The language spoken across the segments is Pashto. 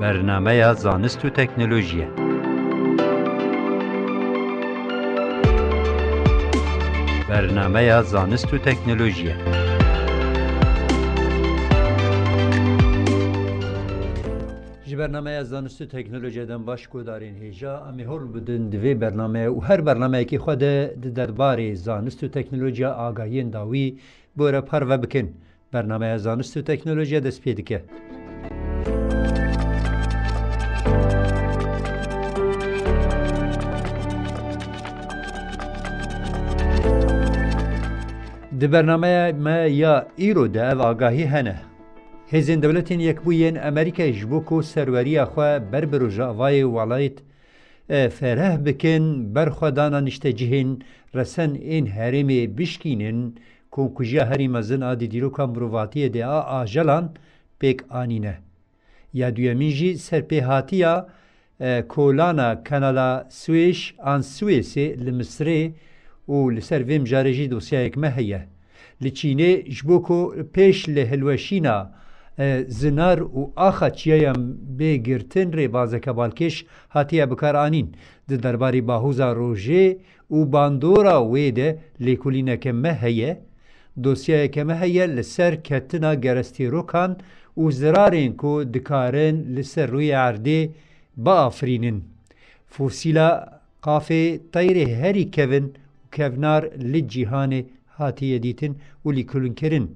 برنامه زانست و تکنولوژی. برنامه زانست و تکنولوژی. برنامه زانست و تکنولوژی دم باش کو دارین هیجا امی هول بدن دوی برنامه و هر برنامه کی خود درباره زانست و تکنولوژی آگاهی داوی بوره پر و بکن. برنامه زانست و تکنولوژی دست پی دکه. د برنامه ما یا ایرو ده و آگاهی هنه. هزین دولتین یک بوین امریکا جبوکو سروری خو بربرو جاوای ولایت فرح بکن برخودانا نشتجهن رسن این هرمی بشکینن کوکوجیا هری مزن آدی دیرو کامرواتی ده آجلان پیک آنینه. یا دویمینجی سرپیهاتیا کولانا کانالا سویش آن سویسی لمصری و لسر ویم جارجی دوسیه یک مهیه. لچینه جبوکو پیش لهلوشینا زنار و آخا چیایم بگرتن ری بازک بالکش هاتیه بکار آنین. ده درباری باهوزا روژه و باندورا ویده لیکولینه که مهیه. دوسیه که مهیه لسر کتنا گرستی روکان و زرارین کو دکارن لسر روی عرده با آفرینن. فوسیلا قافه طیره هری کون کفنار لجیهان هاتیه دیتن و لیکولن کرن.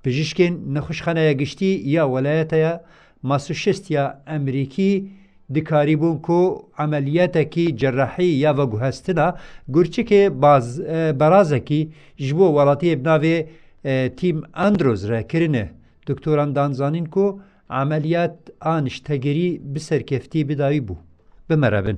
پزشکین نخوشخانه گشتی یا ولایت یا ماسوچست یا امریکی دکاری بون کو عملیات کی جراحی یا وگو هستنا گرچه که برازه کی جبو ولاتی بناوی تیم اندروز را کرنه. دکتران دانزانین کو عملیات آنش تگری بسرکفتی بداوی بو. بمرابن.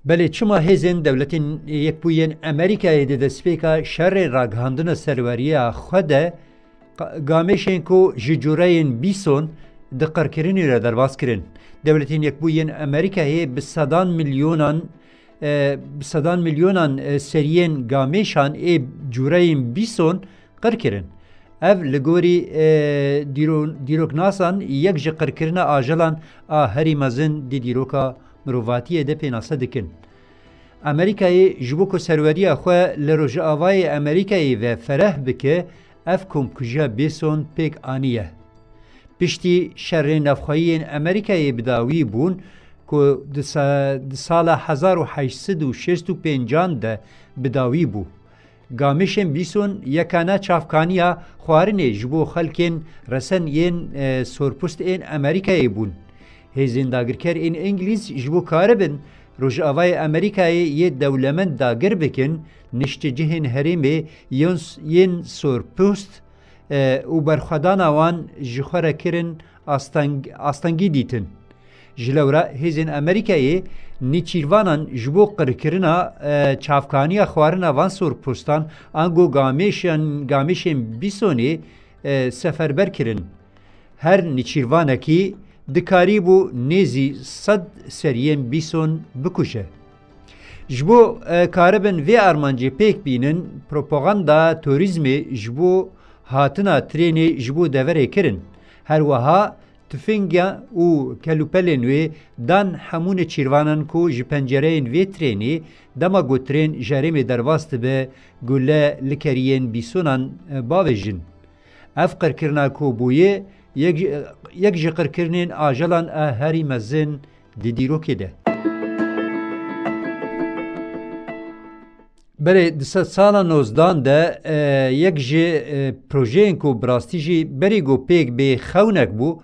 بله چما هزین دولتین یک بوین امریکای ده دسپیکا شر راگهاندن سروریه خوده گامشین کو ججورین بیسون دقر کرنی را درواز کرن. دولتین یک بوین امریکای بصدان میلیونان سریین گامشان جورین بیسون قر کرن. اف لگوری دیروک ناسان یک جقر کرن آجلان هری مزن دی دیروکا مروفاتیه ده پیناسه دکن. امریکای جبوکو سروریه خواه لروژ آوای امریکای و فرح بکه اف کمکجا بیسون پیک آنیه. پشتی شر نفخویین امریکای بداوی بون که سال 1865 ده بداوی بو. گامشن بیسون یکانا چافکانیا خوارنه جبو خلکن رسن این سورپست این امریکای بون. هزین داگرکر این انگلیس جبو کاربن روش آوای امریکای یه دولمند داگر بکن نشت جهن هرمه ین سورپست و برخدان آوان جخوره کرن آستانگی دیتن. جلورا هزین امریکای نیچیروانان جبو قرکرنا چافکانی خوارن آوان سورپستان آنگو گامشن بیسونی سفربر کرن. هر نیچیروانکی دکاری بو نیزی صد سرین بیسون بکشه. جبو کاربن وی آرمانجی پیک بینن پروپاگاندا توریزم جبو هاتنا ترینی جبو دوره کرن. هر وها تفنگا و کلوپلن وی دان همون چیروانن کو جپنجرین وی ترینی دما گوترین جرم درواست به گله لکرین بیسونان باوجن. افقر کرنا کو بویه یک جقر کرنین آجلان هری مزن دیدیرو که ده. بله دست سال 19 ده یک جه پروژه کو براستی جی بری گو پیک به خونک بو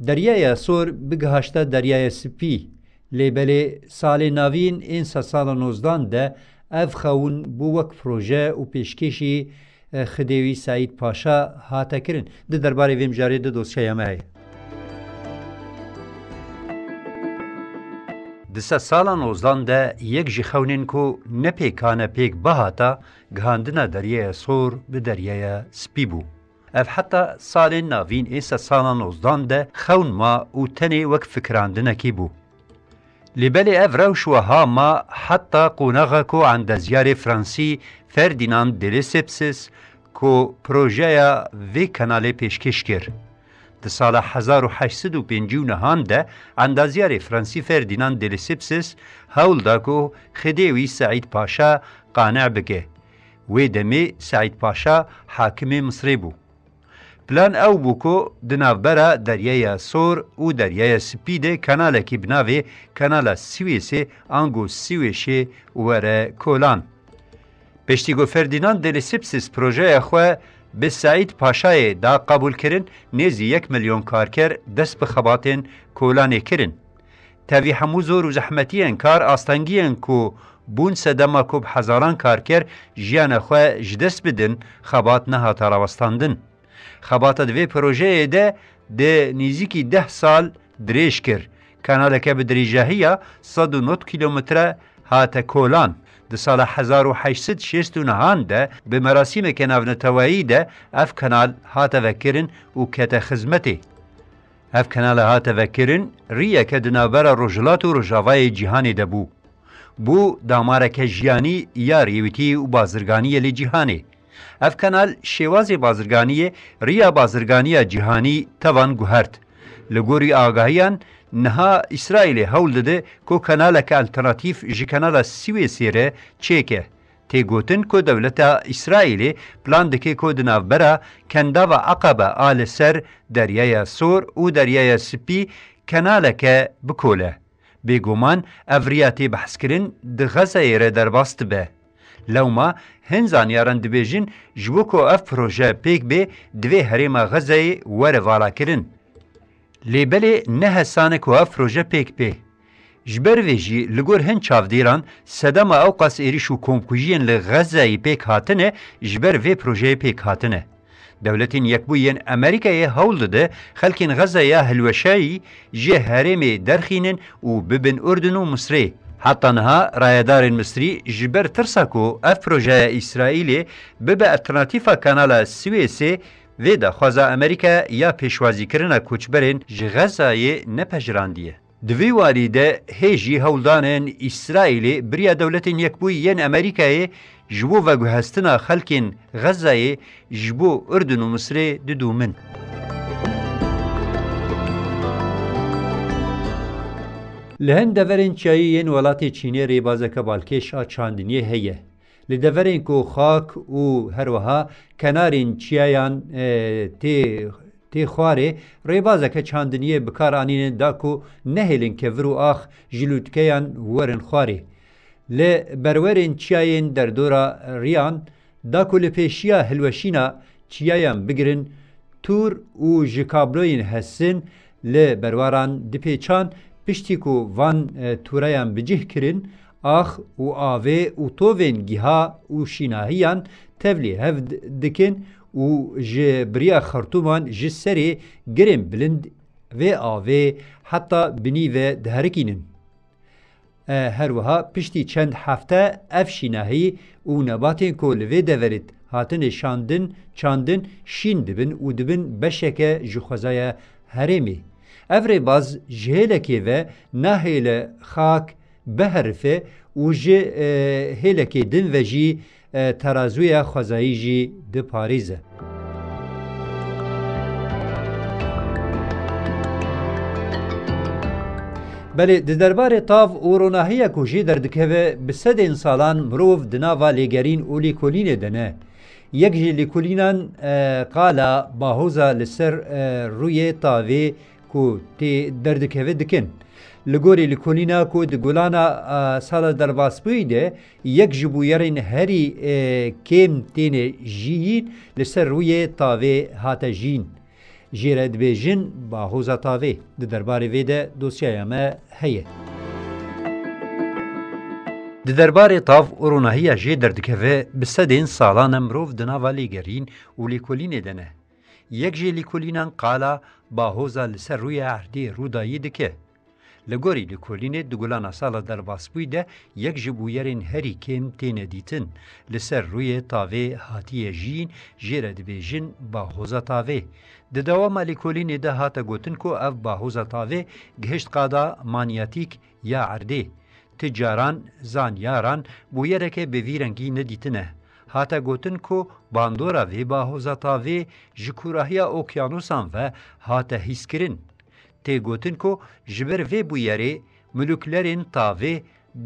دریای سور بگهاشته دریای سپی. لیبله سال نوین این سال 19 ده اف خون بو وک پروژه و پیشکشی خدیوی سعید پاشا هاته کرن. ده درباره ویم جاری ده دوسیه همه. دسته سال 19 ده یک جخونین کو نپیکانه پیک بهاتا گهاندن دریای سور به دریای سپی بو. اف حتی سال نوین این سال 19 ده خون ما و تنی وک فکراندنه کی بو. لبل افروش وها ما حتى قونغا کو اندازیار فرانسی فردیناند دلیسپسس کو پروژه وی کانال پیشکش کرد. در سال 1859 ده اندازیار فرانسی فردیناند دلیسپسس هول دا کو خدیوی سعید پاشا قانع بگه. وی دمی سعید پاشا حاکم مصری بو. پلان او بو کو دناوبرا دریای سور و دریای سپید کانال کی بناوی کانال سویسی انگو سویشی وره کولان. پشتیگو فردیناند دلیسپسس پروژه خو به سعید پاشای دا قبول کرن نیزی 1 میلیون کارکر دست به خباتین کولان کرن. تاوی همو زور و زحمتی انکار آستانگی انکو بون سدما کوب هزاران کارکر جیان خو جدست بدن خبات نه تراوستاندن. خبات دوی پروژه ده نزدیکی 10 سال دریش کر. کانال که به دریجهیه 109 کیلومتر هات کولان. در سال 1869 ده به مراسم کنافنتوایی ده اف کانال هات وکرن و کت خدمتی. اف کانال هات وکرن ریه که دنابر رجلات و رجاوای جهانی ده بو. بو دامارک جیانی یا ریویتی و بازرگانی لی جهانی. اف کانال شواز بازرگانی ریا بازرگانی جهانی توان گوهرد. لگوری آگاهیان نها اسرائیل هول داده که کانال که الترناتیف جی کانال سویسی ره چیکه. تی گوتن که دولت اسرائیل پلان دکه که دنافبرا کندا و عقبه آل سر دریای سور و دریای سپی کانال که بکوله. بگومان افریاتی بحث کرن ده غزه ره در باست به. لوما هنزان یاران دبیجن جوکو اف پروژه پیک به دوی هریم غزه ور والا کرن. لیبل نه سانک و اف پروژه پیک به. جبر ویجی لگور هن چاودیران سدام اوقاس ایریش و کمکوژین لغزه پیک هاتنه جبر وی پروژه پیک هاتنه. دولتین یکبوین امریکای هول داده خلکین غزه یا هلوشایی جه هریم درخینن و ببن اردن و مصری. حتی نها رایدار مصری جبر ترساکو اف پروژه اسرائیلی ببه الترناتیفا کانال سویسی ویدا خوازا امریکا یا پیشوازی کرنا کوچبرین جغزای نپجراندیه. دوی واریده هیجی هولدانن اسرائیلی بریا دولتین یکبوی ین امریکای جبو و گوهستنا خلکین غزای جبو اردن و مصری ددومن. لهن دورین چایی ولاتی چینی ریبازک بالکش چاندنیه هیه. لدورین کو خاک و هروها کنارین چیایان تی خواره ریبازک چاندنیه بکارانین داکو نهلین که ورو آخ جلوتکیان ورن خواره. لبرورین چیاین در دورا ریان داکو لپیشیا هلوشینا چیایان بگرن تور و جکابلوین هستن لبرواران دپیچان پشتی کو وان تورایان بجه کرن آخ و آوه و تووین گیها و شیناهیان تولی هفد دکن و جبریا خرطومان جسری گرم بلند و آوه حتی بنی و دهرکینن. هر وها پشتی چند هفته اف شیناهی و نباتین کو لوی دورید هاتن چاندن شین دبن و دبن بشک جخوزای هرمی. افری باز جهلکی و نهیل خاک بهرفه و جهلکی دن و جی ترازوی خوزایی جی ده پاریزه. بله درباره تاو و روناهی کوجی در دکه بسد انسالان مروف دناوا لیگرین و لیکولین دنه. یک جی لیکولینان قالا باهوزا لسر روی تاوی کو تی دردکه دکن. لگوری لیکولینا کو دگولانا سال در باسپویده یک جبویرین هری کم تین جیین لسر روی تاوی هات جین. جیرد بیجن با حوزا تاوی درباره ویده دوسیای ما هیه. درباره تاو ارونهی جی دردکه بسدین سالان مروف دناوا لیگرین و لیکولین دنه. یک جی لیکولینان قالا با حوزا لسر روی عهدی رودایی دکه. لگوری لکولینه دگولانا سالا در باسبوی ده یک جبویرین هری کم تینه دیتن لسر روی تاوه هاتیه جین جیره دبیجن باهوزا تاوه. ده دوام لکولینه ده هاتا گوتن کو اف باهوزا تاوه گهشت قادا مانیاتیک یا عرده. تجاران زانیاران بویره که بویرنگی ندیتنه. هاتا گوتن کو باندورا وی باهوزا تاوه جکوراهیا اوکیانوسان و هاتا هیسکرین. تی گوتن کو جبر وی بویره ملوکلرین تاوه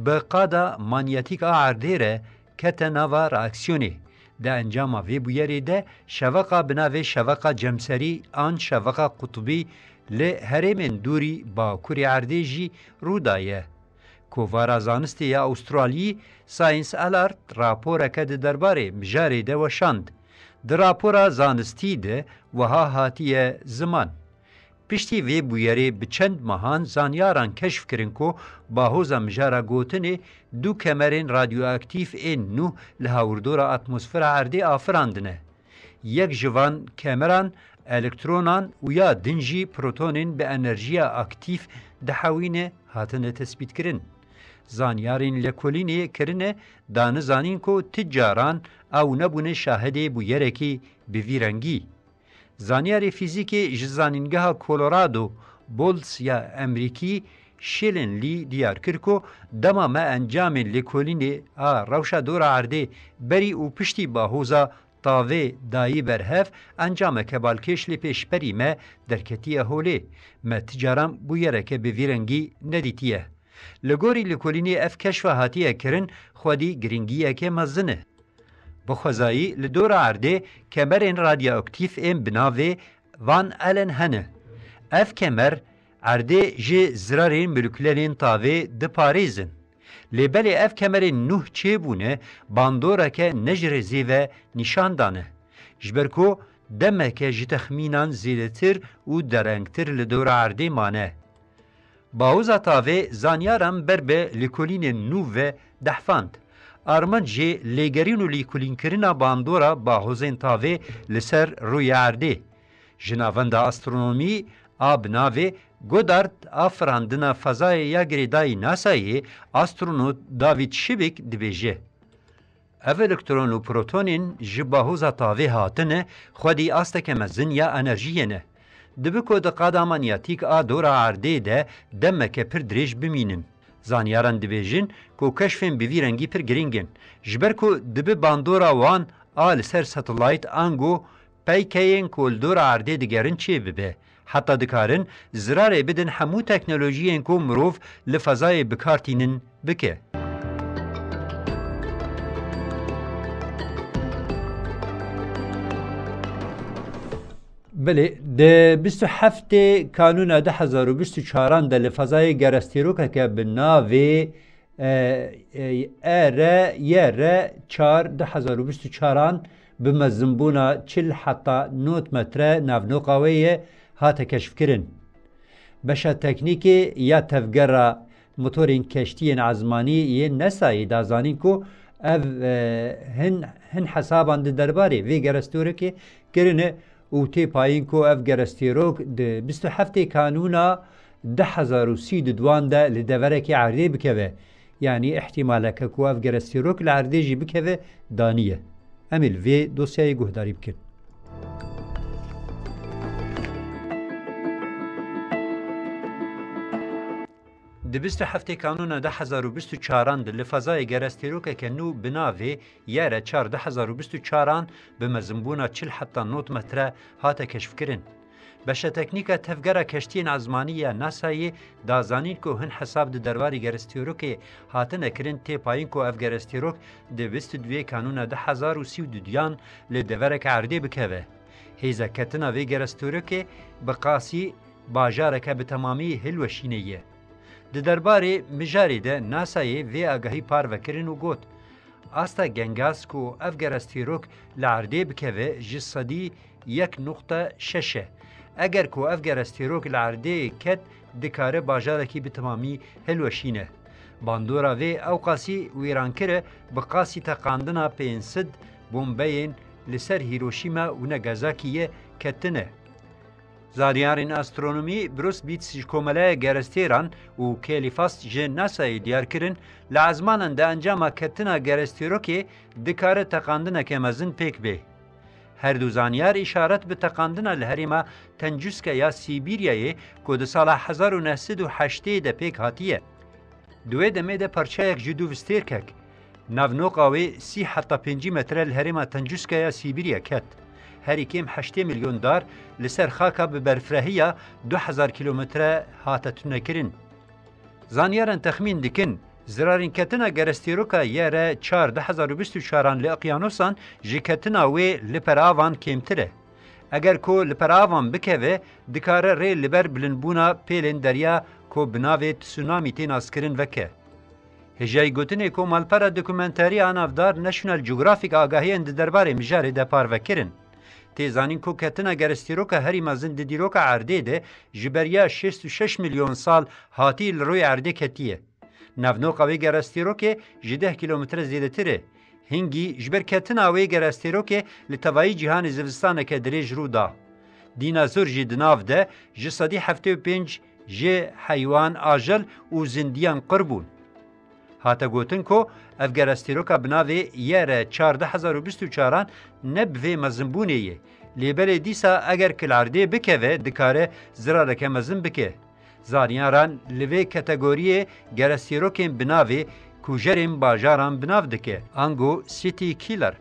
بقادا مانیاتیک عرده ره کتا نوا راکسیونه. ده انجام وی بویره ده شوقا بناوه شوقا جمسری آن شوقا قطبی لی هرمین دوری با کوری عرده جی رو دایه. کووارا زانستی یا استرالی ساینس الارت راپورا که ده درباره مجاره ده وشاند. ده راپورا زانستی ده وها هاتیه زمان. پشتی وی بویری بچند ماهان زانیاران کشف کرن کو باهوزا مجارا گوتنه دو کمرین رادیواکتیف این نو لهاوردورا اتمسفر عرده آفراندنه. یک جوان کمران الکترونان و یا دنجی پروتونین به انرژی اکتیف دحوینه هاتنه تثبیت کرن. زانیارین لکولینه کرنه دانزانین کو تجاران او نبونه شاهده بویرکی بویرنگی. زانیاری فیزیکی جزانینگاه کولورادو بولز یا امریکی شیلن لی دیار کرکو دما ما انجام لکولینه روشا دور عرده بری و پشتی باهوزا تاوه دایی برهف انجام کبالکش لی پیشبری ما درکتی هوله ما تجارم بویره که بویرنگی ندیتیه. لگوری لکولینه اف کشف هاتیه کرن خودی گرینگیه که مزنه. بخوزایی لدور عرده کمرین رادیواکتیف ام بناوه وان الن هنه. اف کمر عرده جه زرارین ملوکلرین تاوه ده پاریزن. لیبلی اف کمرین نوح چه بونه باندوره که نجرزی و نشان دانه. جبرکو دمه که جتخمینان زیدتر و درنگتر لدور عرده مانه. باوزا تاوه زانیارم بربه لکولین نوح و دحفاند. آرمان جه لیگرین و لیکولین کرنا باندورا با حوزین تاوه لسر روی عرده. جناوند استرونومی آب ناوه گودارد آفراندنا فضای یا گریدای ناسایی استرونوت داوید شبک دبیجه. او الکترون و پروتونین جباهوزا تاوه هاتنه خودی آستک مزن یا انرژیه نه. دبکو دقادا مانیاتیک دورا عرده ده دمک پر دریج بمینن. زانیاران دبیجن کو کشفین بوی رنگی پر گرینگن. جبر کو دبی باندورا وان سر ساتلایت آنگو پیکین کول دورا عرده دگرن چه ببه. حتی دکارن زراره بدن همو تکنولوژیین کو مروف لفضای بکارتینن بکه. بله ده 27 کانون 2024 ده لفظای گرستیروکه که به ناوی اره 4 2024 به مزنبونا 40 حتی 9 متر نافنوقاویه هاته کشف کرن. بشه تکنیکی یا تفگر موتورین کشتین عزمانی یه نسایی دازانین که هن حسابان ده درباره وی گرستیروکه کرنه و تی پایین کو اف گرستیروک ده 27 کانونا 2030 دوان ده لدوره که عرضه بکوه یعنی احتماله که کو اف گرستیروک لعرضه جی بکوه دانیه امیل وی دوسیای گهداری بکن. ده 27 کانون 2024 ده لفظای گرستیروک که نو بناوی یاره 4 2024 به مزنبونا 40 حتی 9 متر هاته کشف کرن. بشه تکنیک تفگر کشتین عزمانی ناسایی دازانین که هن حساب ده درواری گرستیروک هاته نکرن تی پایین که اف گرستیروک ده 22 کانون 2032 لدورک عرده بکوه. هیزا کتنا وی گرستیروک بقاسی باجارک به تمامی هلوشینیه. ده درباره مجاری ده ناسایی وی آگاهی پار وکرین و گوت. آستا گنگاس کو اف گرستیروک لعرده بکوه جسدی 1.6. اگر کو اف گرستیروک لعرده کت دکاره باجارکی به تمامی هلوشینه. باندورا وی اوقاسی ویران کره بقاسی تقاندنا 500 بومبین لسر هیروشیما و نگازاکیه کتنه. زانیارên astronomî Bruce Beats ji komelaya gerestêran û Kelîfas ji NASAyê diyar kirin li ezmanan de encama ketina gerestîrokê dikare teqandineke mezin pêk bê. Her du zanyar îşaret bi teqandina li herêma Tencuska ya Sîbîryayê ku di sala 1980 de pêk hatiye. Di wê demê de parçayek ji du vistêrkek navnoqa wê 30 heta 5 metre li herêma Tencuska ya Sîbîrya ket. Herî kêm 8 milyon dar li ser xaka bi berfrehiya 2000 kilometre hate tunekirin. Zanyaran texmîn dikin zirarên ketina gerestîroka ye re 2024 li Oqyanosan ji ketina wê li peravan kêmtir e. Eger ku li peravan bikeve dikare rê li ber bilindbûna pêlên derya ku bi navê tsunamî tên askirin veke. Hêjayî gotinê ku malpera dokumenteriya navdar National Geographic agahiyên di derbarê mijarê de parvekirin. Têzanîn ku ketina gerestîroka herî mezin di dîroka erdê de ji beriya 66 milyon sal hatî li rûyê erdê ketiye. Navnoqa wê gerestîrokê ji 10 kilometre zêdetir e. Hingî ji ber ketina wê gerestîrokê li tevayî cîhanê zivistaneke dirêj rû da. Dînazor jî di nav de ji sedî 75 ji heywan ajel û zindiyan qir bûn. Hate gotin ku ev gerestîroka bi navê ye re 2024 ne bi vê mezinbûnê ye. Lêbelê dîsa eger ki li erdê bikeve dikare zirareke mezin bike. Zanyaran li vê kategoriyê gerestîrokên bi navê kujerên bajaran bi nav dike. Ango City Killer.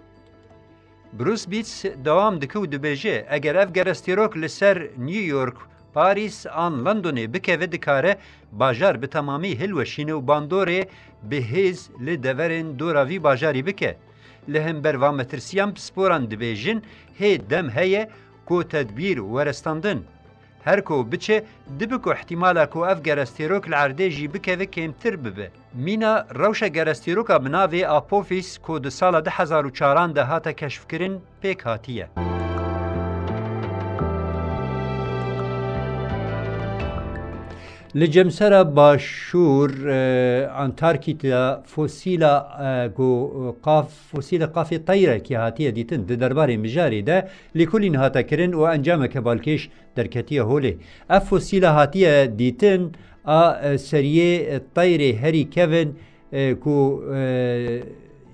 Bruce Beats dewam dike û dibêje eger ev gerestîrok li ser New York, Paris an Londonê bikeve dikare bajar bi temamî hilweşîne û bandorê bi hêz li deverên dora vî bajarî bike. Li hember va metirsiyan pisporan dibêjin hê dem heye ku tedbîr werestandin. Her ku biçe dibe ku ihtimala ku ev gerestîrok li erdê jî bikeve kêmtir bibe. Mîna rewşa gerestîroka bi navê Apophis ku di sala 2004 de hate keşfkirin pêk hatiye. Li cemsera başûr Antarkîta fosîla fosîla qafê tayrekî hatiye dîtin di derbarê mijarê de lêkolîn hate kirin û encameke balkêş derketiye holê. Ev fosîla hatiye dîtin a seriyê tayrê herî kevin ku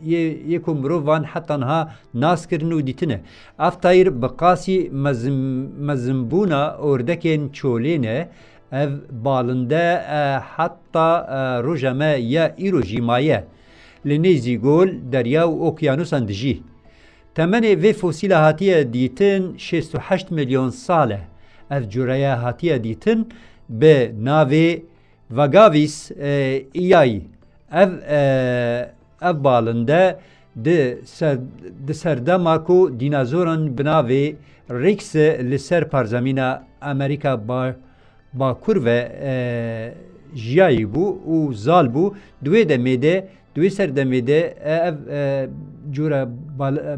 yê ku mirovan heta niha naskirin û dîtine. Ev tayr bi qasî mezinbûna ordekên çolê ne. Ev balinde hatta roja me ya îro jî maye. Li nêzî gol, derya û okyanusan dijî. Temenê vê fosîla hatiye dîtin 68 milyon sal e. Ev cureya hatiye dîtin bi navê Vagavis îyayî. Ev balinde di serdema ku dînazoran bi navê Rex li ser parzemîna Amerîka Bakur ve jiyayî bû û zal bû duwê demê de duwê serdemê de ev cure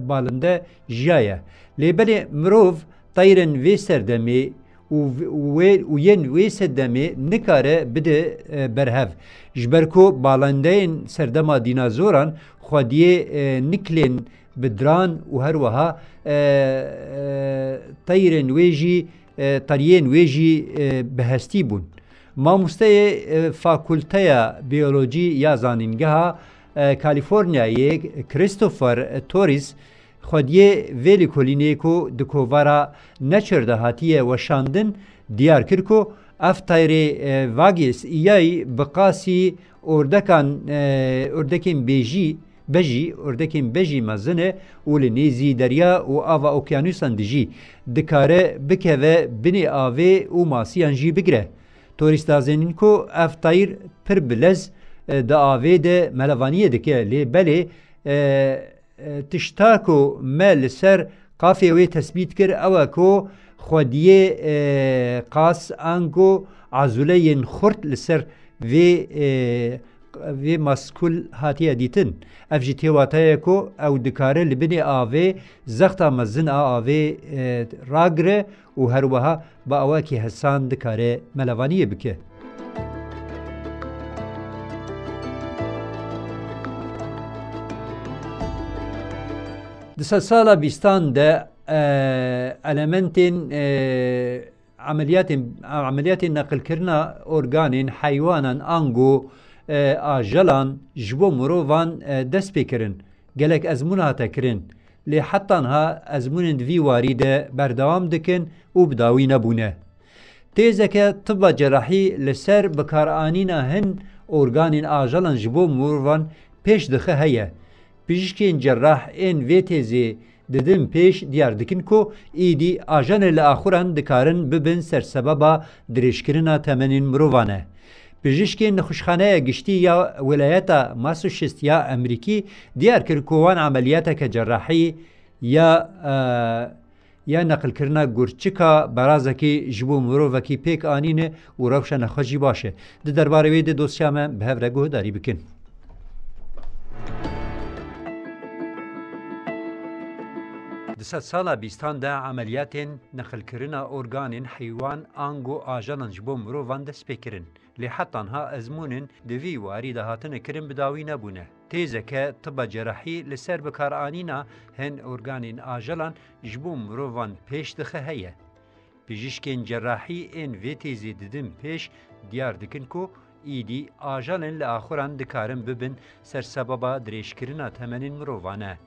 balinde jiyaye. Lêbelê mirov tayrên vê serdemê û yên wê serdemê nikare bide berhev. Ji ber ku balindeyên serdema dînazoran xwediyê niklên bi diran û her wiha tayrên wê jî tariyên wê jî bi hestî bûn. Mamosteyê Fakulteya Biyolojî ya Zanîngeha Kaliforniyayê Christopher Torres xwediyê vê lêkolînê ku di kovara Nature de hatiye weşandin diyar kir ku ev tayrê Vagis îyayî bi qasî ordekên bejî mezin e û li nêzî derya û ava okyanusan dijî dikare bikeve binê avê û masiyan jî bigire. Torîs dazênîn ku ev tayr pir bilez di avê de melevaniyê dike lêbelê tişta ku me li ser qafê wê tespît kir ew e ku xwediyê qas ango azuleyên xurt li ser vê maskul hatiye dîtin. Ev jî têwateye ku ew dikare li binê avê zexta mezin a avê ragire û her wiha bi awakî hesan dikare melevaniyê bike. Di sala bîstan de elementên عملیات نقل کرنا ارگانین حیوانان آنگو آجلان جبو مروان دست بکرن گلک ازمون ها تکرن لی حتی ها ازمون دوی وارده بردوام دکن و بداوی نبونه تیزه که طب جراحی لسر بکارانینا هن ارگانین آجلان جبو مروان پیش دخه هیه پیشکین جراح این وی تیزی ددم پیش دیار دکن کو ایدی آجان لآخران دکارن ببن سر سببا دریشکرنا تمنین مروانه پزشکی نخوشخانه گشتی یا ولایت ماساچوست یا امریکی دیار کرد کوان عملیات که جراحی یا نقل کرنا گورچکا برازکی جبو مرووکی پیک آنینه و روش نخوشی باشه ده درباره وید دوسیامه به هفرگوه داری بکن دست سالا بیستان ده عملیات نقل کرنا ارگانین حیوان آنگو آجالان جبو مرووان دست بکرن لی حتی ها ازمونن دوی واری دهاتن کرن بداوی نبونه تیزه که طب جراحی لسر بکارانینا هن ارگانین آجالان جبو مرووان پیش دخه هیه پزشکین جراحی این وی تیزی ددم پیش دیار دکن کو ایدی آجالن لآخران دکارن ببن سر سببا دریشکرنا تمنین مرووانه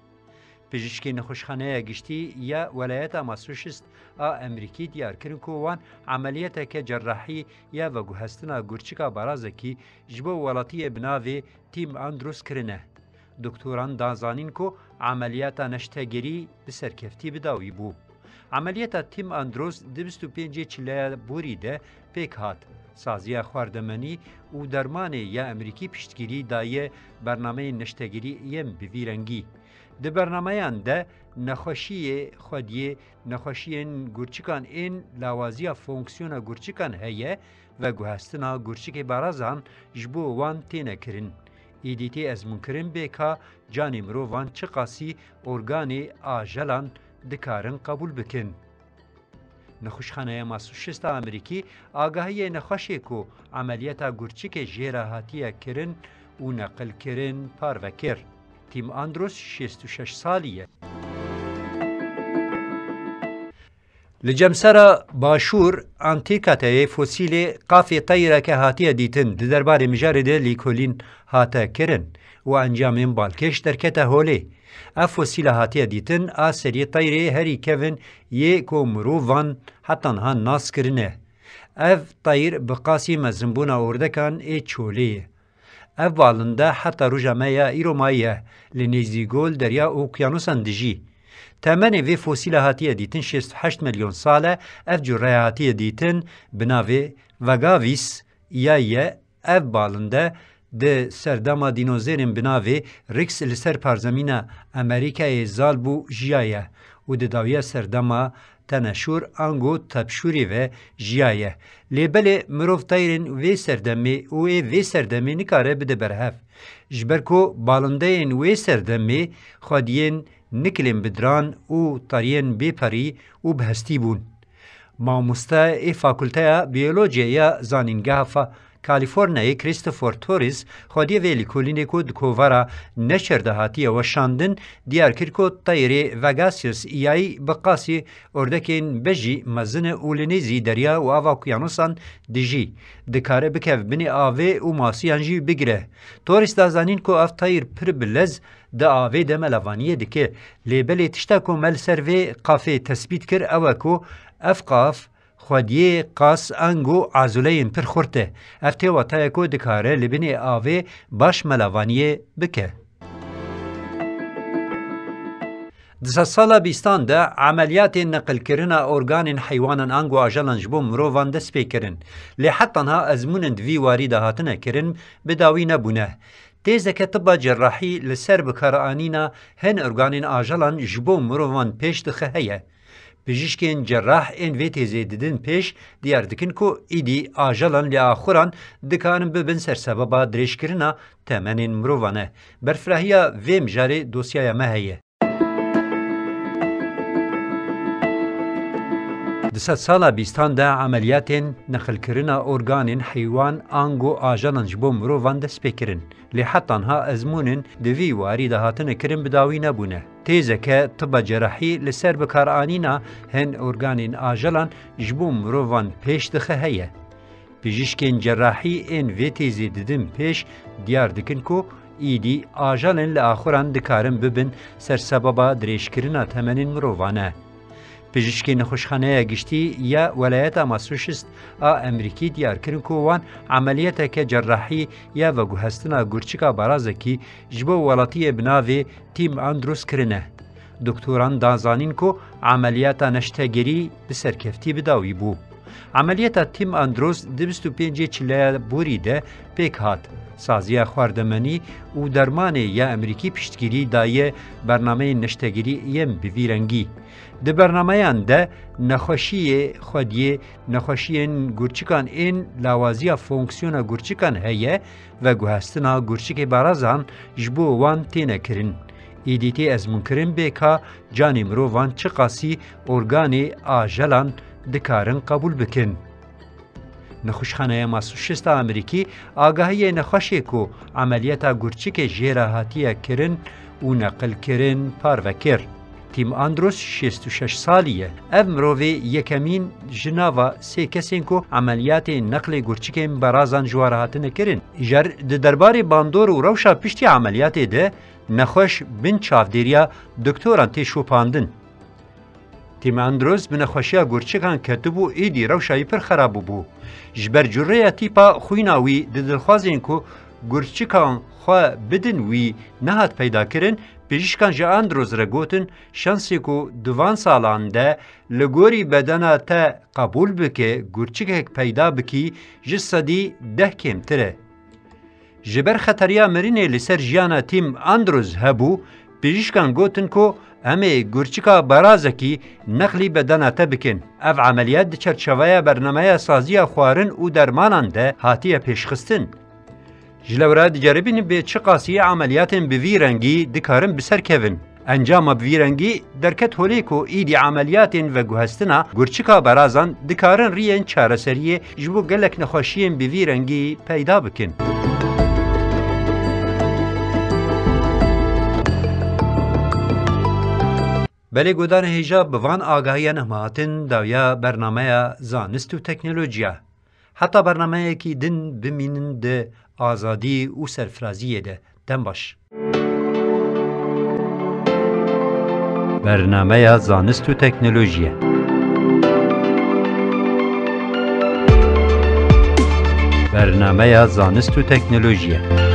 پزشکی نخوشخانه گشتی یا ولایت ماساچوست امریکی دیار کردن که وان عملیات که جراحی یا وگوهستنا گورچکا برازکی جبو ولاتی بناوی تیم اندروس کرنه. دکتران دانزانین که عملیات نشتگیری بسرکفتی بداوی بو. عملیات تیم اندروس 25 چلای بوری ده پیک هات. سازیا خواردمانی و درمان یا امریکی پشتگیری دایه برنامه نشتگیری یم بویرنگی. ده برنامه‌یان ده نخوشی خودی نخوشی گورچکان این لوازیا فونکسیون گورچکان هیه و گوهستنا گورچک برازان جبو وان تینه کرن. ایدیتی از منکرین بیکا جانی مرووان چقاسی ارگانی آجلان دکارن قبول بکن. نخوشخانه ماساچوست امریکی آگاهی نخوشی کو عملیات گورچک جراحاتی کرن و نقل کرن پاروکر. تیم اندروس 66 سالیه. لجمسرا باشور انتیکاته فسیل قافی طیره که هاتیه دیتن درباره مجارده لیکولین هاته کرن و انجامین بالکش درکته هوله. اف فسیل هاتیه دیتن سری طیره هری کون یکو مرووان حتی ها ناس کرنه. اف طیر بقاسی مزنبونا اردکان چوله. اولنده حتی روجامه ایرومایه لنیزیگول دریا اوکیانوسان دجی. تمن وی فسیل هاتیه دیتن 68 میلیون ساله اف جره هاتیه دیتن بناوی وگاویس یایه اف بالنده ده سردما دینوزرین بناوی ریکس لسر پارزمین امریکای زالبو جیایه و ده داویه سردما تنشور انگو تبشوری و جیایه. لیبل مروف تایرین وی سردمی و وی سردمی نکاره بده برهف. جبرکو بالنده این وی سردمی خودین نکلیم بدران و تارین بیپری و بهستی بون. ماموستا ای فاکولته بیولوژیا زانینگاه کالیفرنیا کریستوفر توریس خودی ویلی کلینی کو دکوورا نشرده هاتی و شاندن دیار کرکو طیری وگاسیوس ایای بقاسی اردکین بجی مزن اولنیزی دریا و آواکیانوسان دیجی دکاره بکف بنی آوه و ماسیانجی بگره. توریس دازانین کو اف طیر پر بلز ده آوه ده ملوانیه دکه لیبلی تشتا کو مل سروی قافه تثبیت کر اوه کو اف قاف خودی قاس انگو عزولین پر خورته افته و تایکو دکاره لبنی آوه باش ملوانیه بکه. دسا سالا بیستان ده عملیات نقل کرنا ارگان حیوانان انگو آجالان جبو مرووان دست پیکرن لی حتی ها ازمونند وی واری دهاتنه کرن بداوی نبونه. تیزه که طب جراحی لسر بکارانینا هن ارگان آجالان جبو مرووان پیش دخه هیه. پزشکین جراح این وی تیزی دیدن پیش دیار دکن کو ایدی آجالان لآخران دکانن ببن سر سببا دریشکرنا تمنین مرووانه. برفراهیا وی مجاری دوسیای مهیه. Di sala bîstan de ameliyatên nexilkirina organên heywan ang û ajalan ji bo mirovan dest pê kirin. Lê hetanha ezmûnên di vî warî de hatine kirin bi dawî nebûne. Têzeke tiba cerahî li ser bikaranîna hin organên ajalan ji bo mirovan pêş dixe heye. Pizîşkên cerahî ên vê têzê didin pêş diyar dikin ku îdî ajalên li axuran dikarin bibin sersebaba dirêjkirina temenên mirovan e. Pizîşkê nexweşxaneya giştî ya Welayeta Massachusetts a Emerîkî diyar kirin ku wan emeliyateke cerahî ya veguhestina gurçika barazekî ji bo welatiyê bi navê Tim Andrews kirine. Doktoran dazanîn ku emeliyata neştegerî bi serkeftî bi dawî bû. Emeliyata Tim Andrews di 25 çileya borî de pêk hat. Saziya xwardemenî û dermanê ya Emerîkî piştgirî daye bernameyên neştegerî yên bi vî rengî. Di bernameyan de nexweşiyê xwediyê nexweşiyên gurçikan ên lawaziya fonksiyona gurçikan heye ve guhestina gurçikê barazan ji bo wan têne kirin. Îdî tê ezmûnkirin bêka canê mirovan çi qasî organê ajalan dikarin qebûl bikin. Nexweşxaneya Massachusetts a Emerîkî agahiyê nexweşê ku emeliyata gurçikê jêra hatiye kirin û neqilkirin parve kir. Tim Andrews 66 salî ye. Ev mirovê yekemîn ji nava sê kesên ku emeliyatên neqlê gurçikên berazan ji we re hatine kirin. Îjar di derbarê bandor û rewşa piştî emeliyatê de nexweş bin çavdêriya doktoran tê şopandin. Tim Andrews bi nexweşiya gurçikan ketibû êdî rewşayî pir xerab bû. Ji ber cûreya tîpa xwîna wî di dilxwazên ku gurçikan xwe bidin wî nehat peyda kirin, pizîşkan ji Andrews re gotin şansê ku di van salan de li gorî bedena te qebûl bike gurçikek peyda bikî ji sedî 10 kêmtir e. Ji ber xeteriya mirinê li ser jiyana Tim Andrews hebû, pizîşkan gotin ku em ê gurçika barazekî neqlî bedena te bikin. Ev emeliyat di çerçeveya bernameya saziya xwarin û dermanan de hatiye pêşxistin. Ji lewra diceribînin bê çi qasî emeliyatên bi vî rengî dikarin bi ser kevin. Encama bi vî rengî derket holê ku îdî emeliyatên veguhestina gurçika berazan dikarin riyên çareseriyê ji bo gelek nexweşiyên bi vî rengî peyda bikin. Belê godanê hêja bi van agahiyan em hatin dawiya bernameya zanist û teknolojiya. Heta bernameyekî din bimînin di azadî û serfiraziyê de. Dem baş. Bernameya zanist û teknolojiye. Bernameya zanist û teknolojiye.